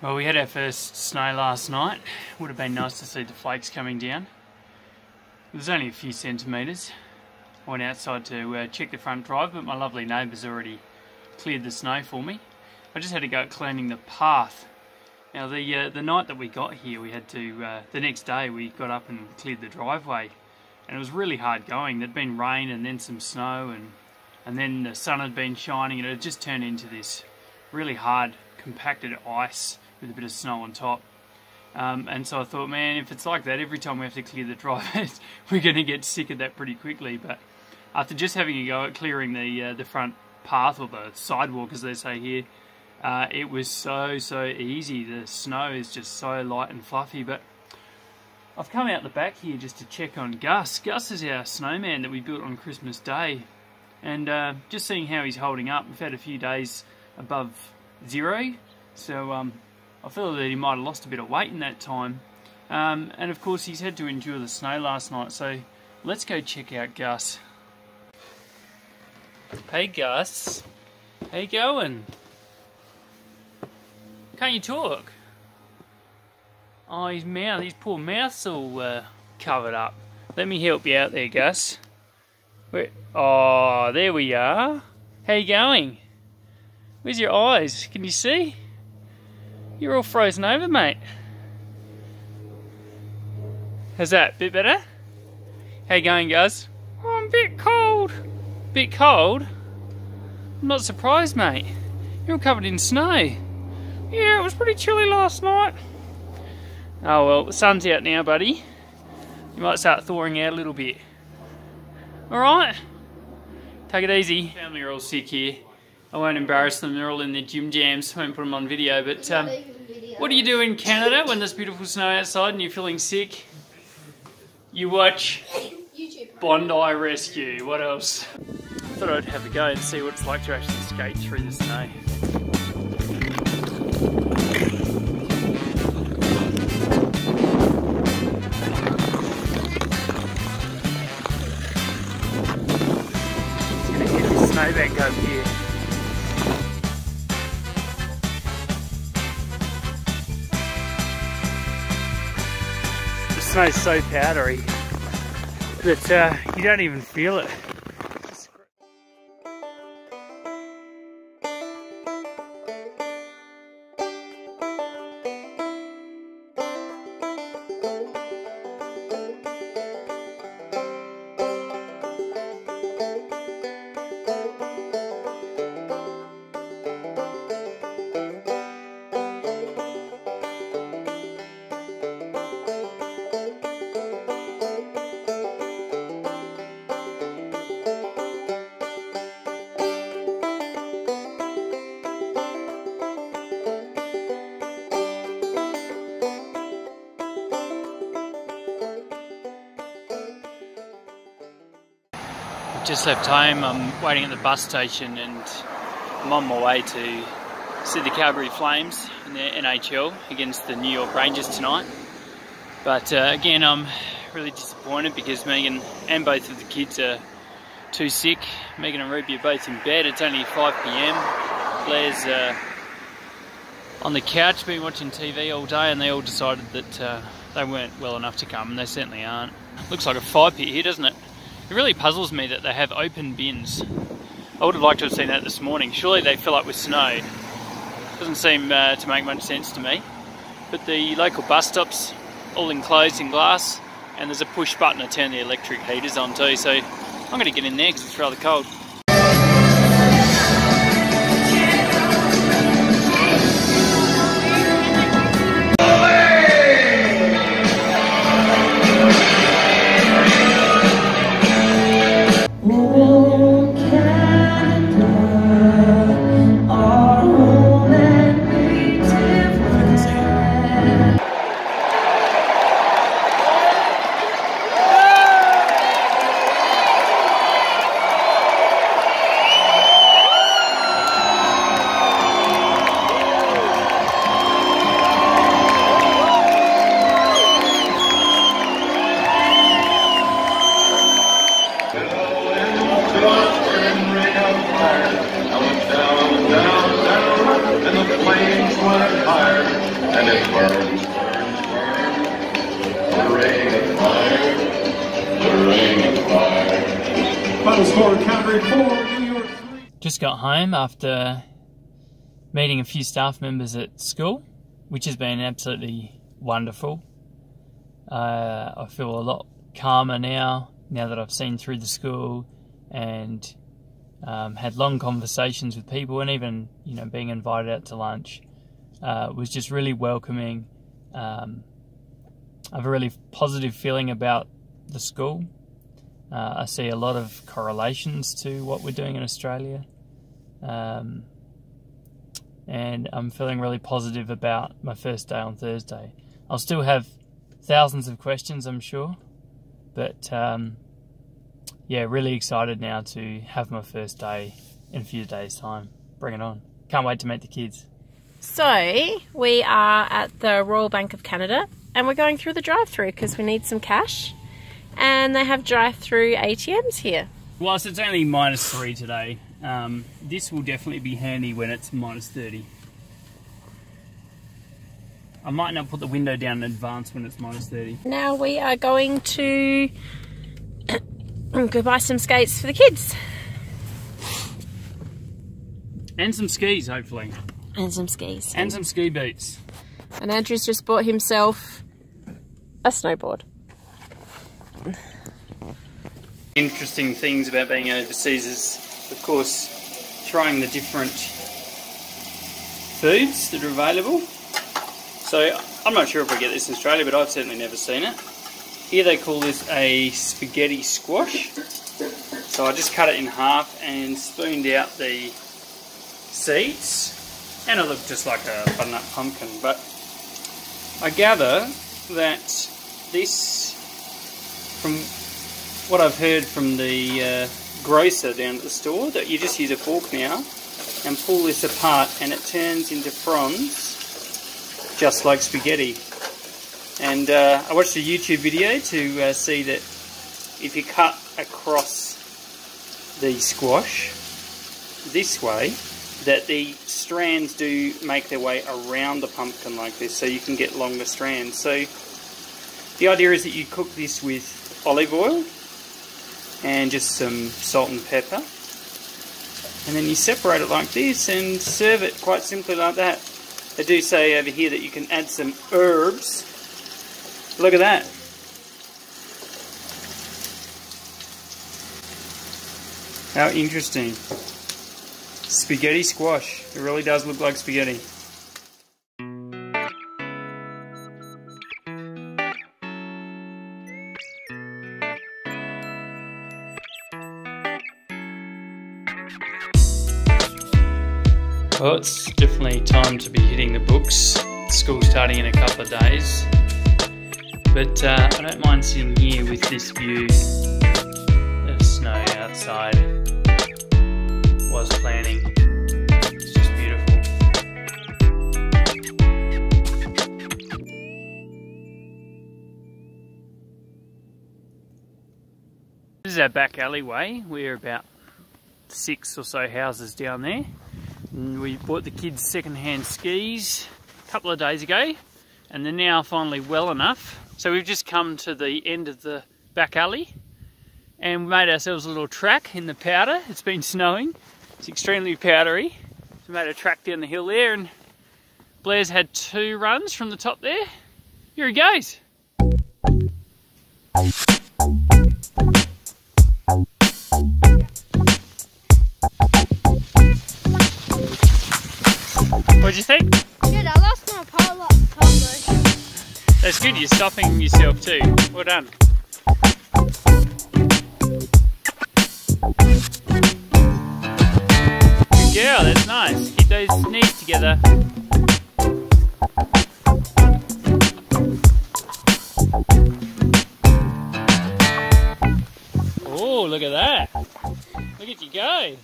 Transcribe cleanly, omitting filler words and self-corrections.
Well, we had our first snow last night. Would have been nice to see the flakes coming down. It was only a few centimetres. I went outside to check the front drive, but my lovely neighbour's already cleared the snow for me. I just had to go at cleaning the path. Now the night that we got here, we had to, the next day we got up and cleared the driveway. And it was really hard going. There'd been rain and then some snow and then the sun had been shining and it had just turned into this really hard compacted ice with a bit of snow on top. And so I thought, man, if it's like that every time we have to clear the driveway, we're going to get sick of that pretty quickly. But after just having a go at clearing the front path, or the sidewalk as they say here, it was so easy. The snow is just so light and fluffy. But I've come out the back here just to check on Gus. Gus is our snowman that we built on Christmas Day, and just seeing how he's holding up. We've had a few days above 0, so I feel that he might have lost a bit of weight in that time. And of course he's had to endure the snow last night, so let's go check out Gus. Hey Gus, how you going? Can't you talk? Oh, his poor mouth's all covered up. Let me help you out there, Gus. Oh, there we are. How you going? Where's your eyes? Can you see? You're all frozen over, mate. How's that? Bit better? How you going, Gus? Oh, I'm a bit cold. Bit cold? I'm not surprised, mate. You're all covered in snow. Yeah, it was pretty chilly last night. Oh well, the sun's out now, buddy. You might start thawing out a little bit. Alright? Take it easy. Family are all sick here. I won't embarrass them, they're all in their gym jams. I won't put them on video, but what do you do in Canada when there's beautiful snow outside and you're feeling sick? You watch Bondi Rescue. What else? I thought I'd have a go and see what it's like to actually skate through the snow. Just gonna hit this snowbank over here. The snow's so powdery that you don't even feel it. Just left home. I'm waiting at the bus station and I'm on my way to see the Calgary Flames in their NHL against the New York Rangers tonight. But again, I'm really disappointed because Megan and both of the kids are too sick. Megan and Ruby are both in bed. It's only 5 PM. Blair's on the couch been watching TV all day, and they all decided that they weren't well enough to come, and they certainly aren't. Looks like a fire pit here, doesn't it? It really puzzles me that they have open bins. I would have liked to have seen that this morning. Surely they fill up with snow. Doesn't seem to make much sense to me. But the local bus stops all enclosed in glass, and there's a push button to turn the electric heaters on too, so I'm going to get in there because it's rather cold. Final score, Calgary 4, New York 3. Just got home after meeting a few staff members at school, which has been absolutely wonderful. I feel a lot calmer now that I've seen through the school and had long conversations with people, and even being invited out to lunch was just really welcoming. I have a really positive feeling about the school. I see a lot of correlations to what we're doing in Australia, and I'm feeling really positive about my first day on Thursday. I'll still have thousands of questions, I'm sure, but yeah, really excited now to have my first day in a few days' time. Bring it on. Can't wait to meet the kids. So we are at the Royal Bank of Canada and we're going through the drive-through because we need some cash, and they have drive-through ATMs here. Whilst it's only -3 today, this will definitely be handy when it's -30. I might not put the window down in advance when it's -30. Now we are going to go buy some skates for the kids. And some skis, hopefully. And some skis. And some ski boots. And Andrew's just bought himself a snowboard. Interesting things about being overseas is, of course, trying the different foods that are available. So I'm not sure if we get this in Australia, but I've certainly never seen it. Here they call this a spaghetti squash. So I just cut it in half and spooned out the seeds, and it looked just like a butternut pumpkin. But I gather that this, from what I've heard from the grocer down at the store, that you just use a fork now and pull this apart and it turns into fronds just like spaghetti. And I watched a YouTube video to see that if you cut across the squash this way, that the strands do make their way around the pumpkin like this, so you can get longer strands. So the idea is that you cook this with olive oil and just some salt and pepper, and then you separate it like this and serve it quite simply like that. They do say over here that you can add some herbs. Look at that. How interesting. Spaghetti squash. It really does look like spaghetti. Well, it's definitely time to be hitting the books. School's starting in a couple of days. But I don't mind sitting here with this view of snow outside. Was planning. It's just beautiful. This is our back alleyway. We're about 6 or so houses down there. And we bought the kids second-hand skis a couple of days ago, and they're now finally well enough. So we've just come to the end of the back alley and we made ourselves a little track in the powder. It's been snowing. It's extremely powdery. So we made a track down the hill there, and Blair's had 2 runs from the top there. Here he goes. What'd you think? Good, I lost my pole up public. That's good, you're stopping yourself too. Well done. Good girl, that's nice. Keep those knees together. Oh, look at that. Look at you go.